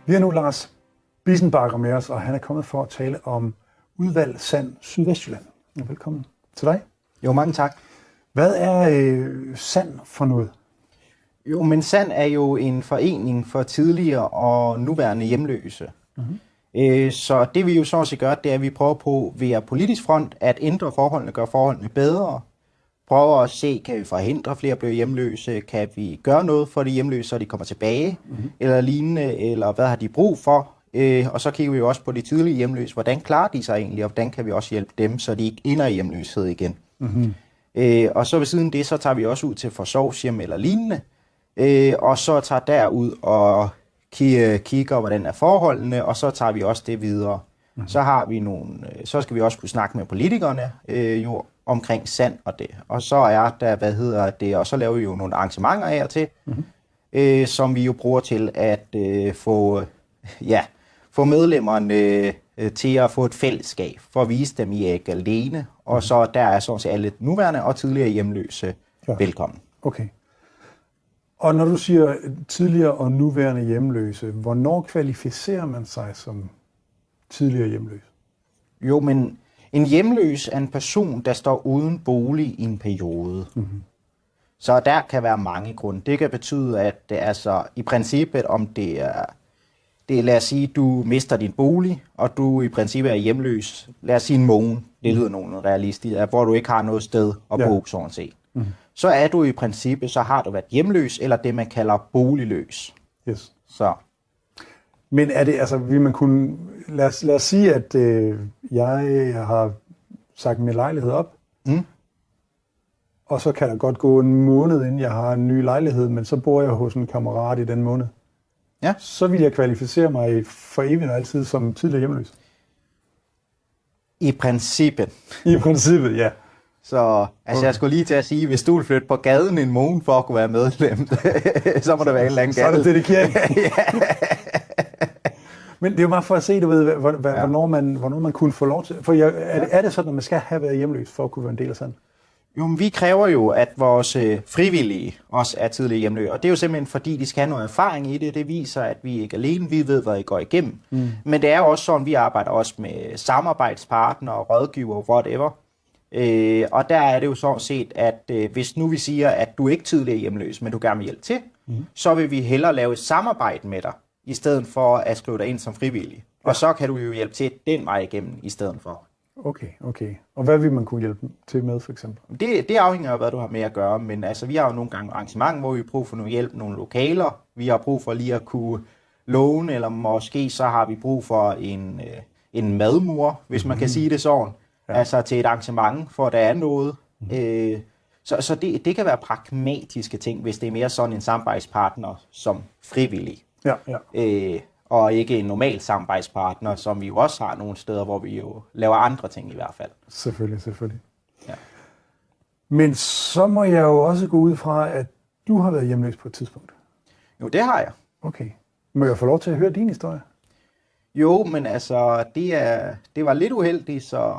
Vi har nu Lars Bissenbacher med os, og han er kommet for at tale om udvalg Sand Sydvestjylland. Velkommen til dig. Jo, mange tak. Hvad er Sand for noget? Jo, men Sand er jo en forening for tidligere og nuværende hjemløse. Mm-hmm. Så det vi jo så også gør, det er, at vi prøver på via politisk front at ændre forholdene, gøre forholdene bedre. Prøver at se, kan vi forhindre flere bliver hjemløse, kan vi gøre noget for de hjemløse, så de kommer tilbage, eller lignende, eller hvad har de brug for. Og så kigger vi jo også på de tidlige hjemløse, hvordan klarer de sig egentlig, og hvordan kan vi også hjælpe dem, så de ikke ender i hjemløshed igen. Mm-hmm. Og så ved siden af det, så tager vi også ud til forsorgshjem eller lignende, og så tager derud og kigger, hvordan er forholdene, og så tager vi også det videre. Mm-hmm. Så skal vi også kunne snakke med politikerne jo omkring Sand og det. Og så er der, og så laver vi jo nogle arrangementer af og til, som vi jo bruger til at få medlemmerne til at få et fællesskab, for at vise dem, I er ikke alene. Og så der er så alle nuværende og tidligere hjemløse velkommen. Okay. Og når du siger tidligere og nuværende hjemløse, hvornår kvalificerer man sig som tidligere hjemløs? Jo, men en hjemløs er en person, der står uden bolig i en periode. Mm-hmm. Så der kan være mange grunde. Det kan betyde, at det er så i princippet, om det er, lad os sige, du mister din bolig, og du i princippet er hjemløs, lad os sige en måned, det lyder nogen realistisk, hvor du ikke har noget sted at bo, sådan set. Mm-hmm. Så er du i princippet, så har du været hjemløs, eller det man kalder boligløs. Yes. Så. Men er det, altså, vil man kunne, lad os sige, at jeg har sagt min lejlighed op, og så kan der godt gå en måned, inden jeg har en ny lejlighed, men så bor jeg hos en kammerat i den måned. Ja. Så vil jeg kvalificere mig for evigt og altid som tidligere hjemløs. I princippet. I princippet, ja. Så jeg skulle lige til at sige, hvis du vil flytte på gaden en måned for at kunne være medlem, så må der være en eller anden gade. Så er det dedikering. Men det er jo bare for at se, du ved, hvornår man kunne få lov til. For er det sådan, at man skal have været hjemløs for at kunne være en del af Sand? Jo, men vi kræver jo, at vores frivillige også er tidligere hjemløse. Og det er jo simpelthen fordi, de skal have noget erfaring i det. Det viser, at vi ikke er alene, vi ved, hvad I går igennem. Mm. Men det er jo også sådan, vi arbejder også med samarbejdspartnere, rådgiver, whatever. Og der er det jo sådan set, at hvis nu vi siger, at du ikke er tidligere hjemløs, men du gerne vil hjælpe til, så vil vi hellere lave et samarbejde med dig, i stedet for at skrive dig ind som frivillig. Ja. Og så kan du jo hjælpe til den vej igennem, i stedet for. Okay. Og hvad vil man kunne hjælpe til med, for eksempel? Det afhænger af, hvad du har med at gøre, men altså, vi har jo nogle gange arrangementer, hvor vi har brug for noget hjælp, nogle lokaler. Vi har brug for lige at kunne låne, eller måske så har vi brug for en madmur, hvis man kan sige det sådan. Ja. Altså til et arrangement, for der er noget. Så det kan være pragmatiske ting, hvis det er mere sådan en samarbejdspartner som frivillig. Ja. Og ikke en normal samarbejdspartner, som vi jo også har nogle steder, hvor vi jo laver andre ting i hvert fald. Selvfølgelig. Ja. Men så må jeg jo også gå ud fra, at du har været hjemløs på et tidspunkt. Jo, det har jeg. Okay. Må jeg få lov til at høre din historie? Jo, men altså, det var lidt uheldigt, så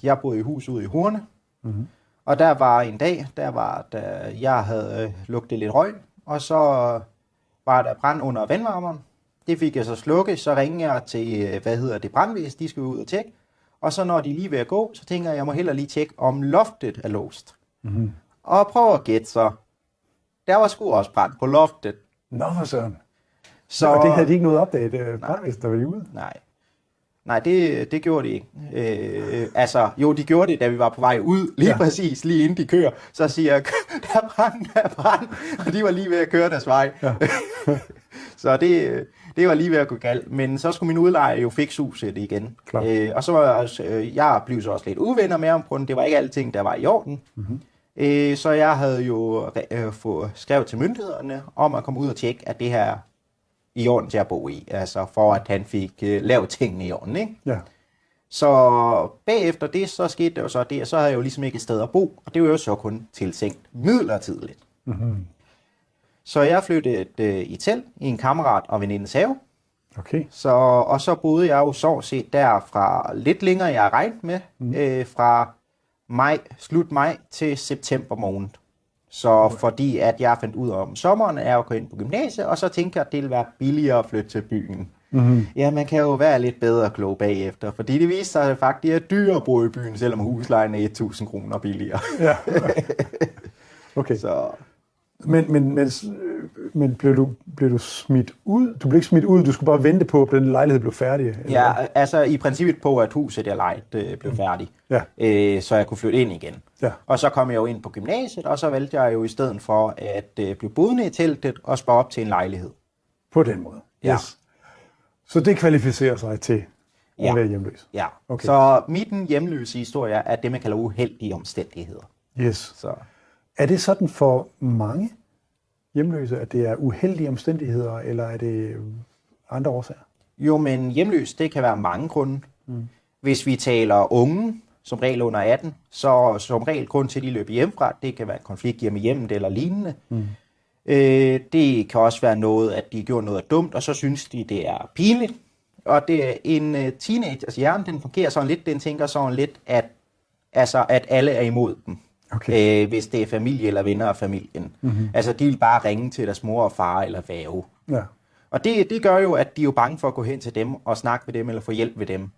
jeg boede i hus ude i Horne, og der var en dag, da jeg havde lugtet lidt røg, og så var der brand under vandvarmeren. Det fik jeg så slukket, så ringede jeg til, brandvæsen, de skal ud og tjekke, og så når de lige ved at gå, så tænker jeg må hellere lige tjekke, om loftet er låst. Mm-hmm. Og prøv at gætte så, der var sgu også brand på loftet. Nå for søren. Og det havde de ikke noget opdaget, brandvæsen, der var ude? Nej, det gjorde de ikke. Jo, de gjorde det, da vi var på vej ud, præcis, lige inden de kører. Så siger jeg, der er brand, og de var lige ved at køre deres vej. Ja. Så det var lige ved at gå galt. Men så skulle min udlejer jo fikse huset igen. Og så var jeg blev så også lidt uvenner med ham, på den. Det var ikke alting, der var i orden. Mm-hmm. Så jeg havde jo skrevet til myndighederne om at komme ud og tjekke, at det her i orden til at bo i, altså for at han fik lavet tingene i orden, ikke? Ja. Så bagefter det, så skete det jo så det, og så havde jeg jo ligesom ikke et sted at bo, og det var jo så kun tiltænkt midlertidigt. Mm-hmm. Så jeg flyttede i telt i en kammerat og venindes have. Okay. Og så boede jeg jo så set der fra lidt længere, jeg har regnet med, fra slut maj til september måned. Så fordi at jeg fandt ud om sommeren, er at gå ind på gymnasiet, og så tænker jeg, at det vil være billigere at flytte til byen. Mm-hmm. Ja, man kan jo være lidt bedre klog bagefter, fordi det viser sig faktisk, at det er dyrt at bo i byen, selvom huslejen er 1.000 kroner billigere. Ja. Okay. Så. Men blev du smidt ud? Du blev ikke smidt ud, du skulle bare vente på, at den lejlighed blev færdig? Eller? Ja, altså i princippet på, at huset jeg lejede blev færdig, så jeg kunne flytte ind igen. Ja. Og så kom jeg jo ind på gymnasiet, og så valgte jeg jo i stedet for at blive boende i teltet og spare op til en lejlighed. På den måde? Ja. Yes. Så det kvalificerer sig til at være hjemløs? Ja, okay. Så min hjemløse historie er det, man kalder uheldige omstændigheder. Yes. Så. Er det sådan for mange hjemløse, at det er uheldige omstændigheder, eller er det andre årsager? Jo, men hjemløs, det kan være mange grunde. Hvis vi taler unge, som regel under 18, så som regel grund til, at de løber hjemmefra, det kan være en konflikt hjemme i hjemmet eller lignende. Det kan også være noget, at de gjorde noget dumt, og så synes de, det er pinligt. Og det er en teenagers hjerne, den fungerer sådan lidt, den tænker sådan lidt, at alle er imod dem. Okay. Hvis det er familie eller venner af familien. Mm-hmm. Altså, de vil bare ringe til deres mor og far eller værge. Ja. Og det gør jo, at de er jo bange for at gå hen til dem og snakke med dem eller få hjælp ved dem.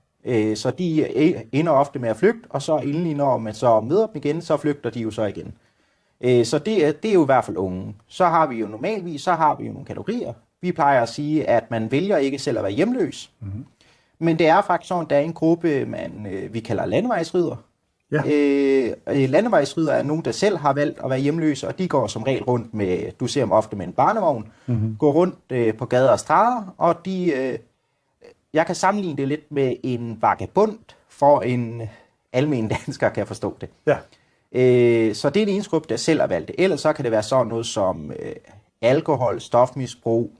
Så de ender ofte med at flygte, og så endelig når man så møder dem igen, så flygter de jo så igen. Så det er jo i hvert fald unge. Så har vi jo normalvis, nogle kategorier. Vi plejer at sige, at man vælger ikke selv at være hjemløs. Mm-hmm. Men det er faktisk sådan, at der er en gruppe, vi kalder landevejsridder. Ja. Landevejsridder er nogen, der selv har valgt at være hjemløse, og de går som regel rundt med, du ser dem ofte med en barnevogn, går rundt på gader og stræder, og jeg kan sammenligne det lidt med en vagabond, for en almen dansker kan forstå det. Ja. Så det er den eneste gruppe, der selv har valgt det. Ellers så kan det være sådan noget som alkohol, stofmisbrug,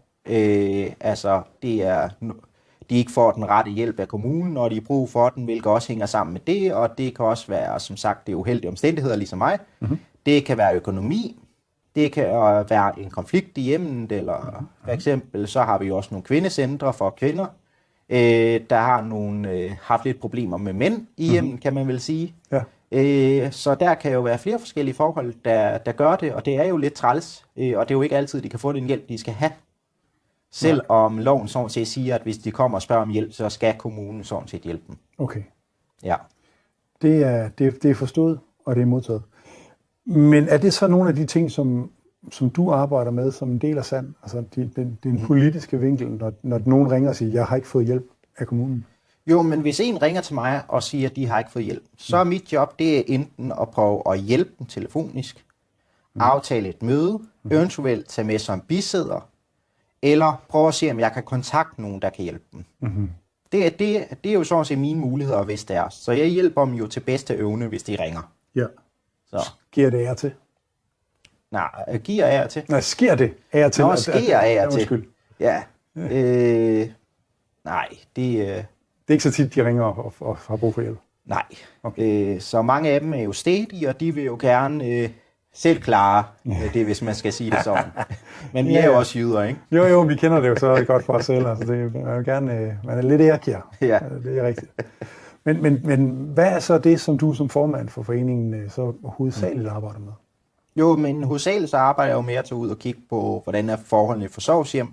de ikke får den rette hjælp af kommunen, når de har brug for den, hvilket også hænger sammen med det, og det kan også være, som sagt, det uheldige omstændigheder, ligesom mig. Mm-hmm. Det kan være økonomi, det kan være en konflikt i hjemmet, eller for eksempel, så har vi jo også nogle kvindecentre for kvinder, der har haft lidt problemer med mænd i hjemmet, kan man vel sige. Ja. Så der kan jo være flere forskellige forhold, der gør det, og det er jo lidt træls, og det er jo ikke altid, de kan få den hjælp, de skal have. Selvom loven sådan set siger, at hvis de kommer og spørger om hjælp, så skal kommunen sådan set hjælpe dem. Okay. Ja. Det er forstået, og det er modtaget. Men er det så nogle af de ting, som du arbejder med som en del af SAND? Altså den politiske vinkel, når nogen ringer og siger, jeg har ikke fået hjælp af kommunen? Jo, men hvis en ringer til mig og siger, at de har ikke fået hjælp, så er mit job, det er enten at prøve at hjælpe dem telefonisk, aftale et møde, eventuelt tage med som bisidder, eller prøve at se, om jeg kan kontakte nogen, der kan hjælpe dem. Mm-hmm. Det er jo sådan set mine muligheder, hvis det er. Så jeg hjælper dem jo til bedste evne, hvis de ringer. Ja. Så. Giver det af til? Nej, giver af til. Nej, sker det af til? Nå, sker af til. Undskyld. Ja. Nej, det er ikke så tit, de ringer og har brug for hjælp? Nej. Okay. Så mange af dem er jo stedige, og de vil jo gerne selv klare det, hvis man skal sige det sådan. Men vi er jo også jyder, ikke? Jo, vi kender det jo så godt for os selv. Altså, man er lidt ærkær. Ja. Det er rigtigt. Men hvad er så det, som du som formand for foreningen så hovedsageligt arbejder med? Jo, men hovedsageligt så arbejder jeg jo mere til ud og kigge på, hvordan er forholdene for sorgshjem.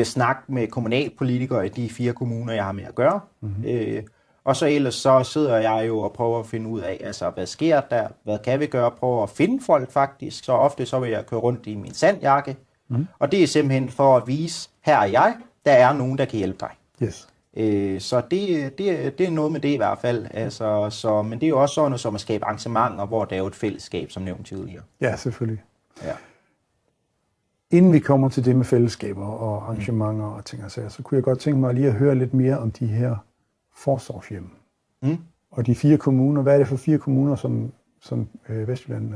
Snak med kommunalpolitikere i de 4 kommuner, jeg har med at gøre. Og så ellers så sidder jeg jo og prøver at finde ud af, altså hvad sker der, hvad kan vi gøre, prøve at finde folk faktisk. Så ofte så vil jeg køre rundt i min sandjakke, og det er simpelthen for at vise, her er jeg, der er nogen, der kan hjælpe dig. Yes. Så det er noget med det i hvert fald. Altså, men det er jo også sådan noget som at skabe arrangementer, hvor der er jo et fællesskab, som nævnt tidligere. Ja, selvfølgelig. Ja. Inden vi kommer til det med fællesskaber og arrangementer og ting og sager, så kunne jeg godt tænke mig lige at høre lidt mere om de her forsorgshjem. Og de 4 kommuner, hvad er det for 4 kommuner, som Vestjylland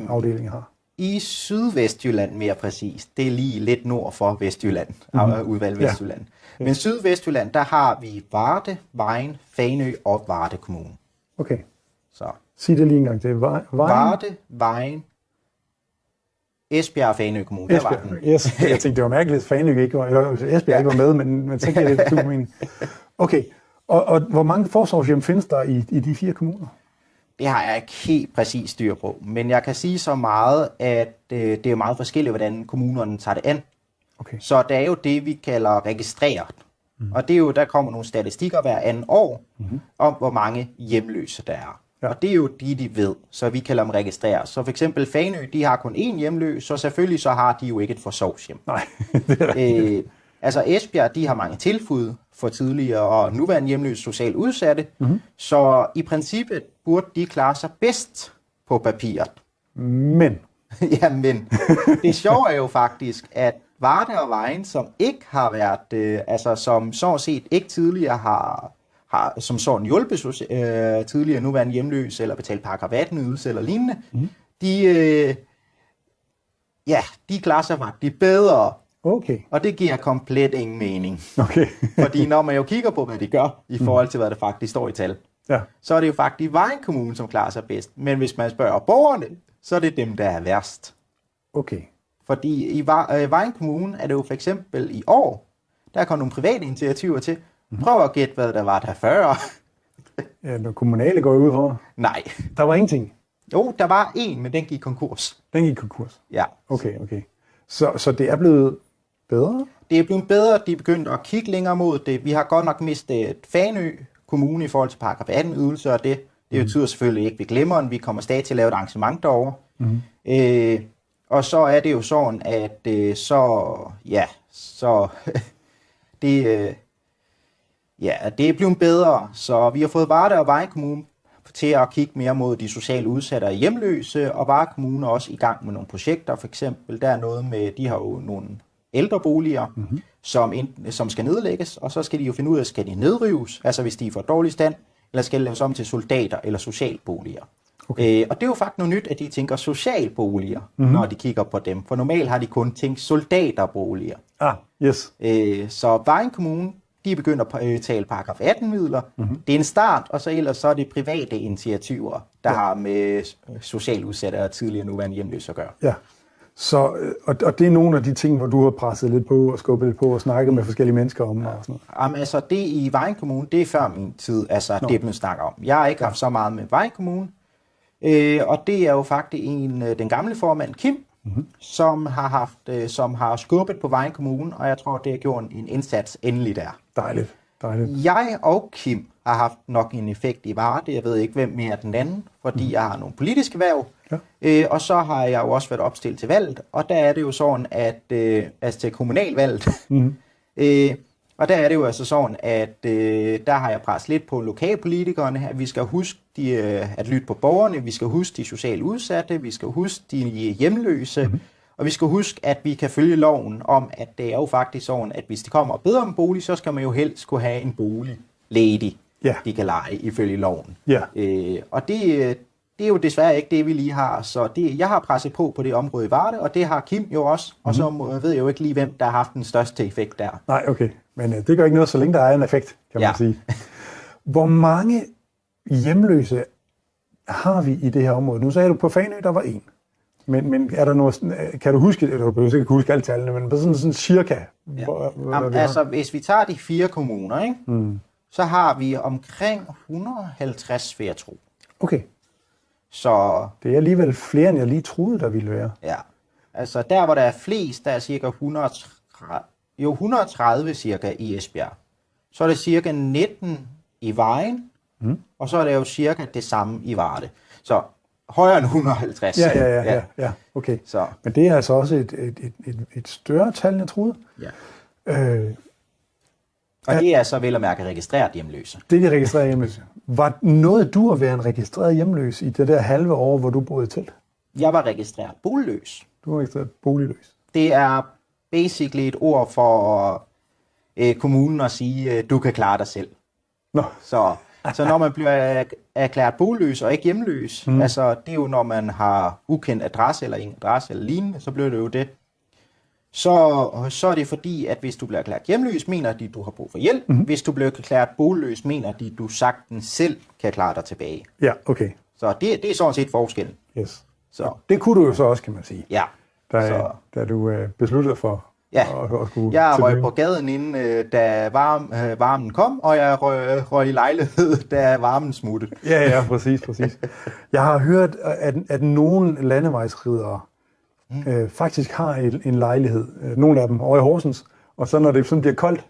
afdelingen har? I Sydvestjylland mere præcist. Det er lige lidt nord for Vestjylland, udvalg Vestjylland. Ja. Men Sydvestjylland, der har vi Varde, Vejen, Fanø og Varde Kommune. Okay. Så. Sig det lige en gang. Det er Varde, Vejen, Esbjerg og Fanø Kommune. Esbjerg. Yes. Jeg tænkte, det var mærkeligt, at Fanø ikke var, eller Esbjerg ikke var med, men så giver det mening. Okay. Og hvor mange forsorgshjem findes der i de 4 kommuner? Det har jeg ikke helt præcis styr på, men jeg kan sige så meget, at det er meget forskelligt, hvordan kommunerne tager det an. Okay. Så det er jo det, vi kalder registreret. Og det er jo, der kommer nogle statistikker hver anden år, om hvor mange hjemløse der er. Ja. Og det er jo de ved, så vi kalder dem registreret. Så for eksempel Fanø, de har kun én hjemløs, så selvfølgelig så har de jo ikke et forsorgshjem. Nej, det er rigtigt. Altså Esbjerg, de har mange tilbud for tidligere og nuværende hjemløse socialt udsatte, så i princippet burde de klare sig bedst på papiret. Men? Ja, men det sjove er jo faktisk, at Varde og Vejen, som ikke har været, altså som så set ikke tidligere har som sådan hjulpet tidligere nuværende hjemløse, eller betalt paragraf 18-ydelse eller lignende, de klarer sig faktisk bedre. Okay. Og det giver komplet ingen mening. Okay. Fordi når man jo kigger på, hvad de gør, i forhold til, hvad der faktisk står i tal, så er det jo faktisk Vejen Kommune, som klarer sig bedst. Men hvis man spørger borgerne, så er det dem, der er værst. Okay. Fordi i Vejen Kommune er det jo for eksempel i år, der kom nogle private initiativer til. Prøv at gætte, hvad der var der før. Ja, når kommunale går ud for. Nej. Der var ingenting. Jo, der var en, men den gik konkurs. Den gik konkurs? Ja. Okay. Så det er blevet bedre? Det er blevet bedre. De er begyndt at kigge længere mod det. Vi har godt nok mistet Fanø Kommune i forhold til paragraf 18-ydelser, og det betyder selvfølgelig ikke, at vi glemmer den. Vi kommer stadig til at lave et arrangement derovre. Og så er det jo sådan, at det er blevet bedre. Så vi har fået Varde og Vejen Kommune til at kigge mere mod de socialt udsatte og hjemløse, og Varde Kommune er også i gang med nogle projekter. For eksempel, der er noget med, de har jo nogle ældreboliger, som skal nedlægges, og så skal de jo finde ud af, skal de nedrives, altså hvis de er for dårlig stand, eller skal de laves om til soldater eller socialboliger. Okay. Og det er jo faktisk noget nyt, at de tænker socialboliger, når de kigger på dem. For normalt har de kun tænkt soldaterboliger. Yes. Så Vejen Kommune, de begynder at tale paragraf 18-midler. Det er en start, og så ellers så er det private initiativer, der har med socialt udsatte og tidligere nuværende hjemløse at gøre. Ja. Så, og det er nogle af de ting, hvor du har presset lidt på og skubbet lidt på og snakket med forskellige mennesker om og sådan noget. Jamen altså, det i Vejen Kommune, det er før min tid, altså det er blevet snakket om. Jeg har ikke haft så meget med Vejen Kommune, og det er jo faktisk den gamle formand, Kim, som har skubbet på Vejen Kommune, og jeg tror, det har gjort en indsats endelig der. Dejligt. Jeg og Kim har haft nok en effekt i Varde. Jeg ved ikke, hvem mere den anden, fordi jeg har nogle politiske hverv. Ja. Og så har jeg jo også været opstillet til valget, og der er det jo sådan, at altså til kommunalvalget, og der er det jo altså sådan, at der har jeg presset lidt på lokalpolitikerne, at vi skal huske at lytte på borgerne, vi skal huske de socialt udsatte, vi skal huske de hjemløse, og vi skal huske, at vi kan følge loven om, at det er jo faktisk sådan, at hvis de kommer og beder om en bolig, så skal man jo helst kunne have en bolig ledig, de kan leje ifølge loven. Og det er jo desværre ikke det, vi lige har. Så jeg har presset på det område i Varde, og det har Kim jo også. Og så ved jeg jo ikke lige, hvem der har haft den største effekt der. Nej, okay. Men det gør ikke noget, så længe der er en effekt, kan man sige. Hvor mange hjemløse har vi i det her område? Nu sagde du på Fanø, der var en. Men er der noget, kan du huske, eller du behøver ikke huske alle tallene, men sådan cirka? Altså, hvis vi tager de 4 kommuner, ikke? Så har vi omkring 150, vil jeg tro. Okay. Så det er alligevel flere, end jeg lige troede, der ville være. Ja, altså der, hvor der er flest, der er cirka 130 cirka i Esbjerg. Så er det cirka 19 i Vejen, og så er det jo cirka det samme i Varde. Så højere end 150. Ja, okay. Så. Men det er altså også et større tal, end jeg troede. Ja. Og det er så vel at mærke registreret hjemløse. Det er de registrerede hjemløse. Var noget du at være en registreret hjemløs i det der halve år, hvor du boede i telt? Jeg var registreret boligløs. Du var registreret boligløs? Det er basically et ord for kommunen at sige, du kan klare dig selv. Så når man bliver erklæret boligløs og ikke hjemløs, altså det er jo når man har ukendt adresse eller ingen adresse eller lignende, så bliver det jo det. Så er det fordi, at hvis du bliver erklæret hjemløs, mener de, du har brug for hjælp. Hvis du bliver erklæret boligløs, mener de, du sagtens selv kan klare dig tilbage. Ja, okay. Så det er sådan set forskellen. Yes. Så. Det kunne du jo så også, kan man sige. Ja. Da du besluttede for Ja, og jeg røg på gaden inden, da varmen kom, og jeg røg i lejlighed, da varmen smuttede. Ja, præcis. Jeg har hørt, at nogle landevejsridere faktisk har en lejlighed, nogle af dem over i Horsens, og så når det sådan bliver koldt,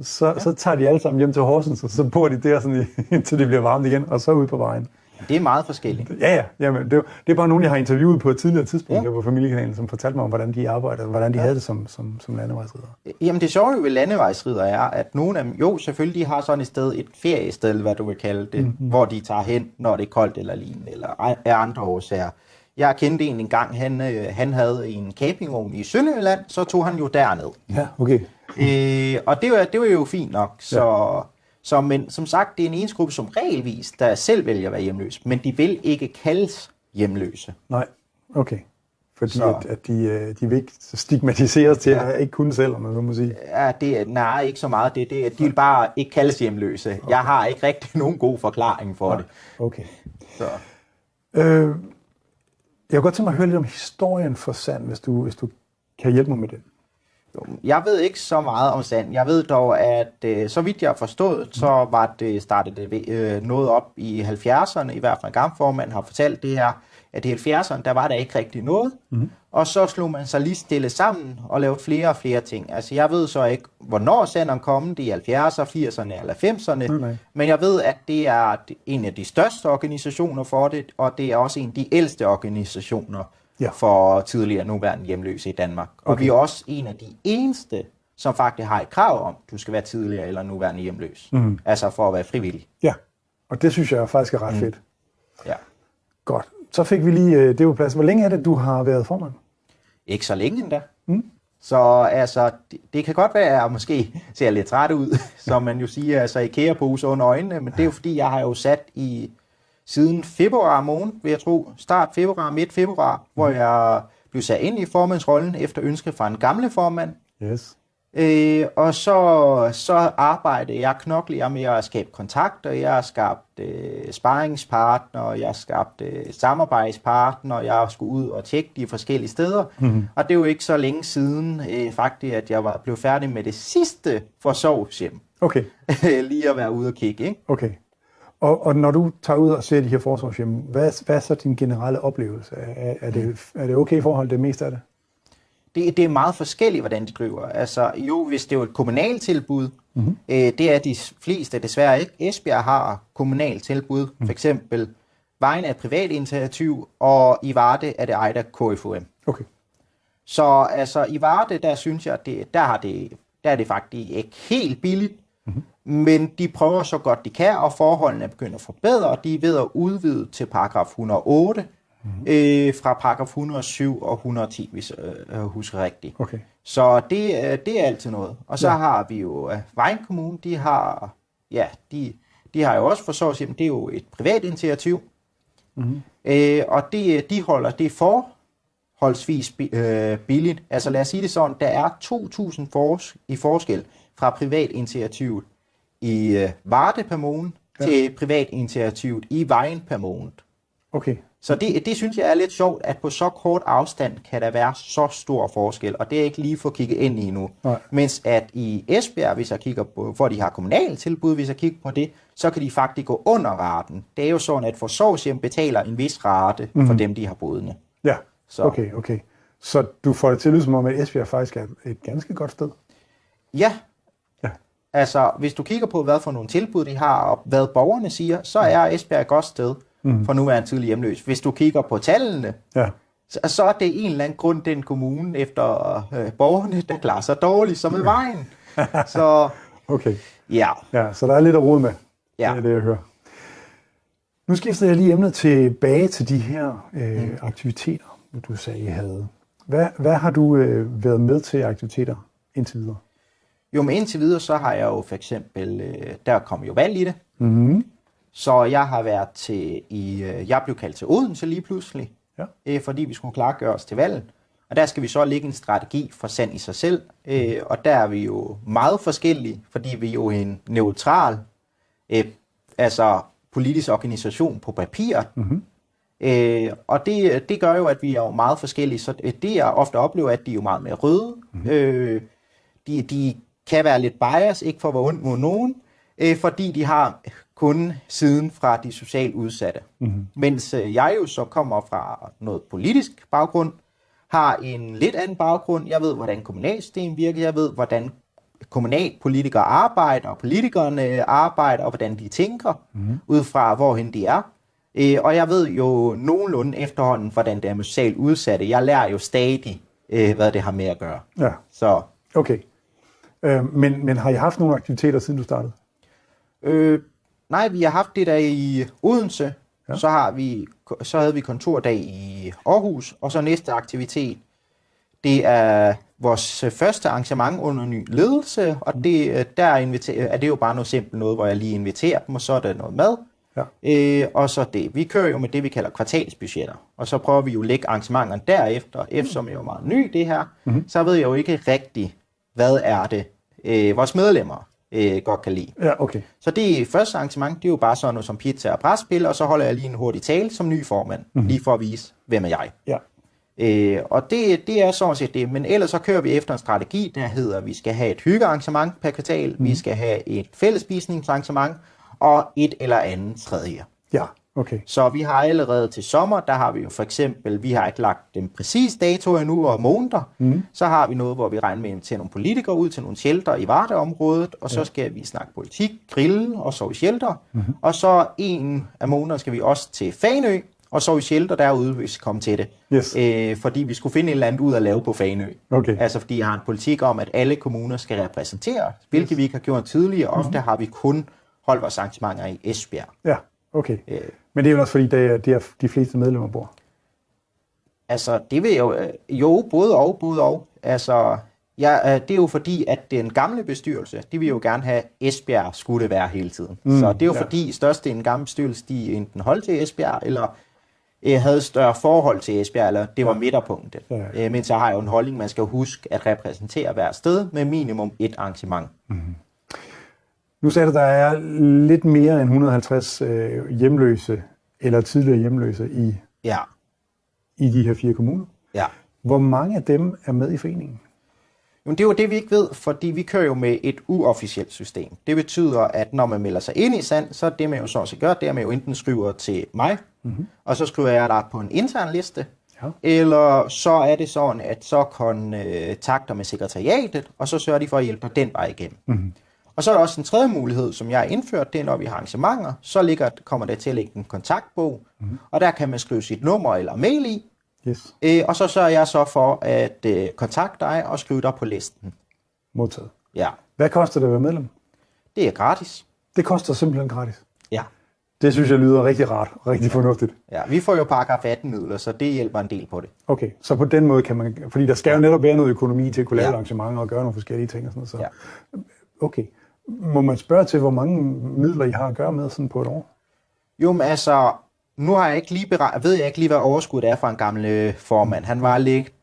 så tager de alle sammen hjem til Horsens, og så bor de der, sådan, indtil det bliver varmt igen, og så ud på vejen. Det er meget forskelligt. Ja. Jamen, det er bare nogen, jeg har interviewet på et tidligere tidspunkt der på Familiekanalen, som fortalte mig om, hvordan de arbejder, hvordan de havde det som landevejsridere. Jamen det sjove ved landevejsridere er, at nogle af dem, jo selvfølgelig, de har sådan et feriested, eller hvad du vil kalde det, hvor de tager hen, når det er koldt eller lignende, eller er andre årsager. Jeg kendte en gang, han havde en campingvogn i Sønderjylland, så tog han jo derned. Ja, okay. Og det var jo fint nok, men som sagt, det er en enhedsgruppe som regelvis, der selv vælger at være hjemløs, men de vil ikke kaldes hjemløse. Nej, okay. Fordi at de vil ikke stigmatiseres til at ikke kunne selv, om man så må sige. Ja, nej, ikke så meget. De vil bare ikke kaldes hjemløse. Okay. Jeg har ikke rigtig nogen god forklaring for det. Okay. Så. Jeg kunne godt tænke mig at høre lidt om historien for Sand, hvis du kan hjælpe mig med det. Jeg ved ikke så meget om Sand. Jeg ved dog, at så vidt jeg har forstået, så var det startet noget op i 70'erne, i hvert fald gammelformanden har fortalt det her, at i 70'erne, der var der ikke rigtig noget, og så slog man sig lige stille sammen og lavede flere og flere ting. Altså jeg ved så ikke, hvornår Sanderen kom, det er 70'erne, 80'erne eller 90'erne, men jeg ved, at det er en af de største organisationer for det, og det er også en af de ældste organisationer for tidligere nuværende hjemløse i Danmark. Okay. Og vi er også en af de eneste, som faktisk har et krav om, du skal være tidligere eller nuværende hjemløs. Altså for at være frivillig. Ja, og det synes jeg faktisk er ret fedt. Ja. Godt. Så fik vi lige det på plads. Hvor længe er det, du har været formand? Ikke så længe endda. Så altså, det kan godt være, at jeg måske ser lidt træt ud, som man jo siger, altså IKEA-pose under øjnene, men det er jo fordi, jeg har jo sat siden februar måned, vil jeg tro, start februar, midt februar, hvor jeg blev sat ind i formandsrollen efter ønske fra en gamle formand. Yes. Og så arbejdede jeg, knoklede jeg med at skabe kontakter, jeg har skabt sparringspartner, jeg har skabt samarbejdspartner, jeg skulle ud og tjekke de forskellige steder. Og det er jo ikke så længe siden faktisk, at jeg blev færdig med det sidste forsorgshjem. Okay. Lige at være ude og kigge, ikke? Okay. Og når du tager ud og ser de her forsorgshjem, hvad er så din generelle oplevelse? Er det okay i forhold til det meste af det? Det er meget forskelligt, hvordan de driver. Altså jo, hvis det er et kommunalt tilbud, det er de fleste desværre ikke. Esbjerg har kommunalt tilbud, for eksempel Vejen er et privat initiativ, og i Varde er det Ejda KFUM. Okay. Så altså i Varde, der synes jeg, der er det faktisk ikke helt billigt, men de prøver så godt de kan, og forholdene er begyndt at forbedre, og de er ved at udvide til paragraf 108, fra paragraf 107 og 110, hvis jeg husker rigtigt. Okay. Så det er altid noget. Og så har vi jo Vejen Kommune, de har jo også forsorgshjem, det er jo et privat initiativ, og de holder det forholdsvis billigt. Altså lad os sige det sådan, der er 2.000 i forskel fra privat initiativet i Varde per måned til privat initiativet i Vejen per måned. Okay. Så det synes jeg er lidt sjovt, at på så kort afstand kan der være så stor forskel, og det er ikke lige for at kigge ind i nu. Nej. Mens at i Esbjerg, hvis jeg kigger på, hvor de har kommunale tilbud, hvis jeg kigger på det, så kan de faktisk gå under raten. Det er jo sådan, at forsorgshjem betaler en vis rate for dem, de har bodende. Ja, så. Okay. Så du får det til som om, at Esbjerg faktisk er et ganske godt sted? Ja. Altså, hvis du kigger på, hvad for nogle tilbud de har, og hvad borgerne siger, så er Esbjerg et godt sted for nuværende tidlig hjemløs. Hvis du kigger på tallene, så er det en eller anden grund, den kommune efter borgerne, der klarer sig dårligt, som med Vejen. Så, okay. Ja, så der er lidt at rode med. Ja. Det er det, jeg hører. Nu skifter jeg lige emnet tilbage til de her aktiviteter, du sagde, I havde. Hvad har du været med til aktiviteter indtil videre? Jo, men indtil videre, så har jeg jo for eksempel, der kom jo valg i det. Så jeg har været jeg blev kaldt til Odense lige pludselig, fordi vi skulle klargøre os til valget. Og der skal vi så lægge en strategi for Sand i sig selv. Og der er vi jo meget forskellige, fordi vi er jo en neutral, politisk organisation på papiret. Og det gør jo, at vi er jo meget forskellige. Så det jeg ofte oplever, at de er jo meget mere røde. De kan være lidt bias, ikke for at være ondt mod nogen, fordi de har kun siden fra de socialt udsatte. Mens jeg jo så kommer fra noget politisk baggrund, har en lidt anden baggrund. Jeg ved, hvordan kommunalsystemet virker. Jeg ved, hvordan kommunalpolitikere arbejder, og politikerne arbejder, og hvordan de tænker, ud fra hvorhen de er. Og jeg ved jo nogenlunde efterhånden, hvordan det er med socialt udsatte. Jeg lærer jo stadig, hvad det har med at gøre. Ja. Så. Okay. Men har I haft nogle aktiviteter, siden du startede? Nej, vi har haft det der i Odense. Ja. Så havde vi kontordag i Aarhus, og så næste aktivitet, det er vores første arrangement under ny ledelse, og der er det jo bare noget simpelt noget, hvor jeg lige inviterer dem, og så er der noget mad. Ja. Og så det. Vi kører jo med det, vi kalder kvartalsbudgetter, og så prøver vi jo at lægge arrangementerne derefter, eftersom jeg er jo meget ny det her, så ved jeg jo ikke rigtigt, hvad er det, vores medlemmer godt kan lide. Ja, okay. Så det første arrangement, det er jo bare sådan noget som pizza og brætspil, og så holder jeg lige en hurtig tale som ny formand, lige for at vise, hvem er jeg. Ja. Og det er sådan set det, men ellers så kører vi efter en strategi, der hedder, at vi skal have et hyggearrangement per kvartal, vi skal have et fællesspisningsarrangement, og et eller andet tredje. Ja, okay. Så vi har allerede til sommer, der har vi jo for eksempel, vi har ikke lagt den præcise dato endnu og måneder, så har vi noget, hvor vi regner med til nogle politikere ud til nogle shelter i Varde-området, og så skal vi snakke politik, grille og sove i shelter, og så en af månederne skal vi også til Fanø, og så i shelter derude, hvis vi kommer til det. Yes. Fordi vi skulle finde et eller andet ud at lave på Fanø. Okay. Altså fordi jeg har en politik om, at alle kommuner skal repræsentere, hvilket vi ikke har gjort tidligere. Ofte har vi kun holdt vores arrangementer i Esbjerg. Ja, okay. Men det er jo også fordi, de fleste medlemmer bor. Altså det vil jo både og. Altså det er jo fordi, at den gamle bestyrelse, de vil jo gerne have, Esbjerg skulle være hele tiden. Så det er jo fordi, størstedelen af den gamle bestyrelse, de enten holdt til Esbjerg, eller havde større forhold til Esbjerg, eller det var midterpunktet. Ja. Mens jeg har jo en holdning, man skal huske at repræsentere hver sted med minimum et arrangement. Nu sagde du, der er lidt mere end 150 hjemløse, eller tidligere hjemløse i de her 4 kommuner. Ja. Hvor mange af dem er med i foreningen? Men det er jo det, vi ikke ved, fordi vi kører jo med et uofficielt system. Det betyder, at når man melder sig ind i SAND, så det man jo så også gør, det er, at man jo enten skriver til mig, og så skriver jeg dig på en intern liste, eller så er det sådan, at så kontakter med sekretariatet, og så sørger de for at hjælpe dig den vej igennem. Og så er der også en tredje mulighed, som jeg har indført, det er, når vi har arrangementer, så kommer der til at lægge en kontaktbog, og der kan man skrive sit nummer eller mail i, yes. Og så sørger jeg så for at kontakte dig og skrive dig på listen. Modtaget. Ja. Hvad koster det at være medlem? Det er gratis. Det koster simpelthen gratis? Ja. Det synes jeg lyder rigtig rart, rigtig fornuftigt. Ja, vi får jo paragraf 18-midler, så det hjælper en del på det. Okay, så på den måde kan man, fordi der skal jo netop være noget økonomi til at kunne lave arrangementer og gøre nogle forskellige ting og sådan noget. Så. Ja. Okay. Må man spørge til, hvor mange midler I har at gøre med sådan på et år? Jo, men altså, nu har jeg ikke lige ved jeg ikke lige, hvad overskuddet er for en gammel formand. Han var lidt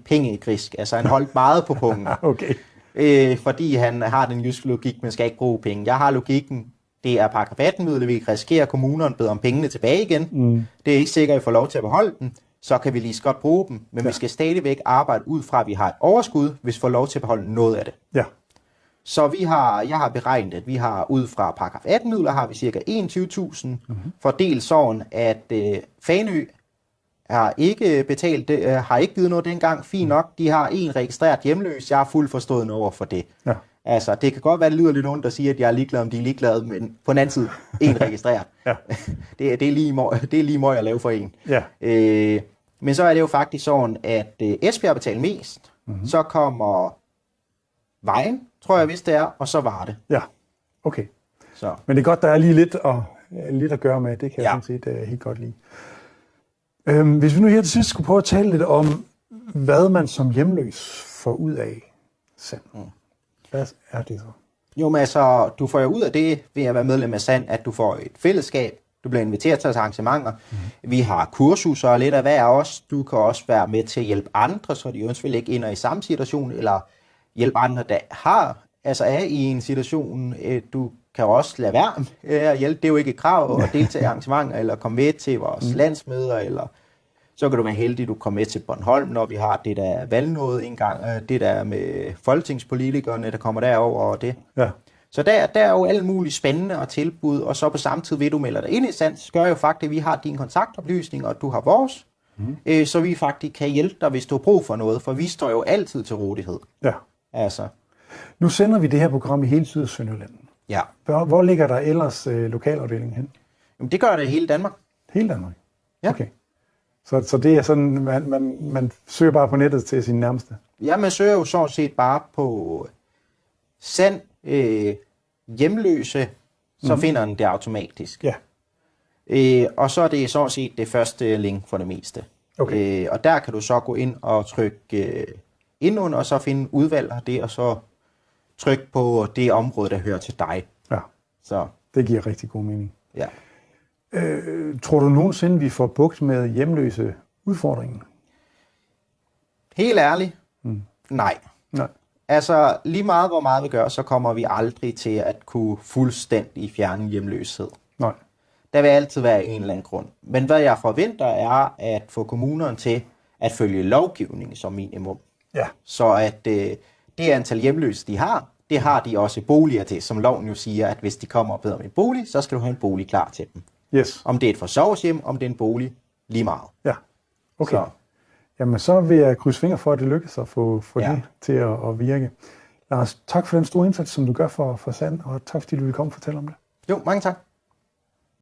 pengegrisk, altså han holdt meget på pungen. Okay. Fordi han har den jyske logik, man skal ikke bruge penge. Jeg har logikken, det er paragraf 18-midler, vi risikerer, at kommunerne beder om pengene tilbage igen. Det er ikke sikkert, at vi får lov til at beholde dem. Så kan vi lige så godt bruge dem, men vi skal stadigvæk arbejde ud fra, at vi har et overskud, hvis vi får lov til at beholde noget af det. Ja. Så jeg har beregnet, at vi har ud fra paragraf 18 midler, har vi cirka 21.000 fordelt sådan, at Fanø har ikke betalt, har ikke givet noget dengang, fint nok, de har en registreret hjemløs, jeg har fuldt forstået over for det. Ja. Altså, det kan godt være, det lyder lidt ondt at sige, at jeg er ligeglad, om de er ligeglade, men på den anden side, en registreret. Ja. det er lige møg at lave for en. Ja. Men så er det jo faktisk sådan, at Esbjerg betaler mest, så kommer Vejen, tror jeg vist det er, og så var det. Ja, okay. Så. Men det er godt, der er lige lidt at gøre med, det kan jeg sådan set helt godt lide. Hvis vi nu her til sidst skulle prøve at tale lidt om, hvad man som hjemløs får ud af SAND. Hvad er det så? Jo, men altså, du får jo ud af det ved at være medlem af SAND, at du får et fællesskab, du bliver inviteret til arrangementer. Vi har kursuser og lidt af hver også. Du kan også være med til at hjælpe andre, så de ønsker ikke ender i samme situation, eller hjælpe andre, der er i en situation. Du kan også lade være med at hjælpe. Det er jo ikke et krav at deltage i arrangementer, eller komme med til vores landsmøder, eller så kan du være heldig, at du kommer med til Bornholm, når vi har det der valgnåde en gang, det der med folketingspolitikerne, der kommer derover og det. Ja. Så der er jo alt muligt spændende og tilbud, og så på samme tid ved du melder dig ind i Sands, gør jo faktisk, at vi har din kontaktoplysning, og du har vores, så vi faktisk kan hjælpe dig, hvis du har brug for noget, for vi står jo altid til rådighed. Ja. Altså. Nu sender vi det her program i hele Syd- og Sønderjylland. Ja. Hvor ligger der ellers lokalafdelingen hen? Jamen, det gør det i hele Danmark. Hele Danmark? Ja. Okay. Så det er sådan, man søger bare på nettet til sin nærmeste? Ja, man søger jo sådan set bare på Sand hjemløse, så finder den det automatisk. Ja. Og så er det sådan set det første link for det meste. Okay. Og der kan du så gå ind og trykke ind under, og så finde udvalg af det, og så trykke på det område, der hører til dig. Ja, Så, det giver rigtig god mening. ja. Tror du nogensinde, vi får bugt med hjemløse udfordringen? Helt ærligt, nej. Nej. Altså, lige meget hvor meget vi gør, så kommer vi aldrig til at kunne fuldstændig fjerne hjemløshed. Nej. Der vil altid være en eller anden grund. Men hvad jeg forventer er at få kommunerne til at følge lovgivningen som minimum. Ja. Så at det antal hjemløse, de har, det har de også boliger til, som loven jo siger, at hvis de kommer og beder om en bolig, så skal du have en bolig klar til dem. Yes. Om det er et forsørgeshjem, om det er en bolig, lige meget. Ja. Okay. Så. Jamen, så vil jeg krydse fingre for, at det lykkes at få Ja. det til at virke. Lars, tak for den store indsats, som du gør for Sand, og tak fordi du vil komme og fortælle om det. Jo, mange tak.